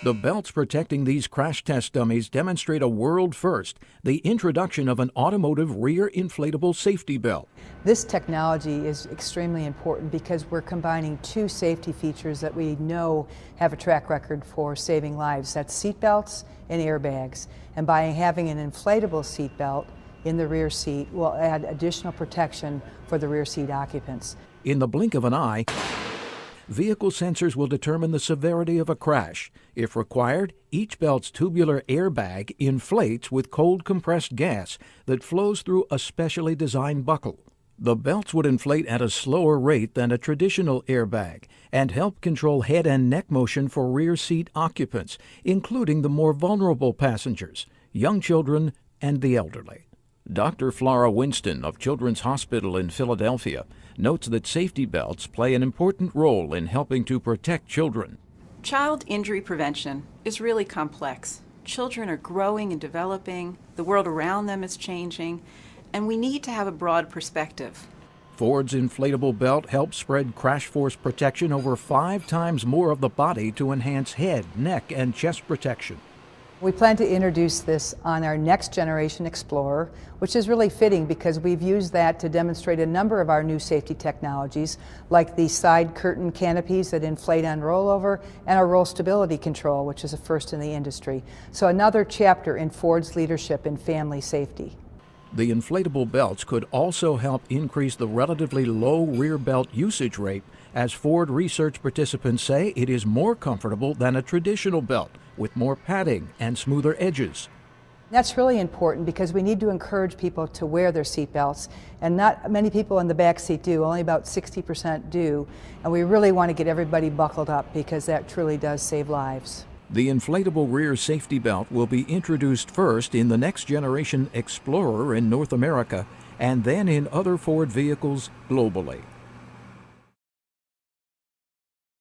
The belts protecting these crash test dummies demonstrate a world first, the introduction of an automotive rear inflatable safety belt. This technology is extremely important because we're combining two safety features that we know have a track record for saving lives. That's seat belts and airbags. And by having an inflatable seat belt in the rear seat, we'll add additional protection for the rear seat occupants. In the blink of an eye, vehicle sensors will determine the severity of a crash. If required, each belt's tubular airbag inflates with cold compressed gas that flows through a specially designed buckle. The belts would inflate at a slower rate than a traditional airbag and help control head and neck motion for rear seat occupants, including the more vulnerable passengers, young children, and the elderly. Dr. Flora Winston of Children's Hospital in Philadelphia notes that safety belts play an important role in helping to protect children. Child injury prevention is really complex. Children are growing and developing, the world around them is changing, and we need to have a broad perspective. Ford's inflatable belt helps spread crash force protection over 5 times more of the body to enhance head, neck, and chest protection. We plan to introduce this on our next generation Explorer, which is really fitting because we've used that to demonstrate a number of our new safety technologies, like the side curtain canopies that inflate on rollover and our roll stability control, which is a first in the industry. So another chapter in Ford's leadership in family safety. The inflatable belts could also help increase the relatively low rear belt usage rate, as Ford research participants say it is more comfortable than a traditional belt, with more padding and smoother edges. That's really important because we need to encourage people to wear their seat belts, and not many people in the back seat do, only about 60% do, and we really want to get everybody buckled up because that truly does save lives. The inflatable rear safety belt will be introduced first in the next generation Explorer in North America and then in other Ford vehicles globally.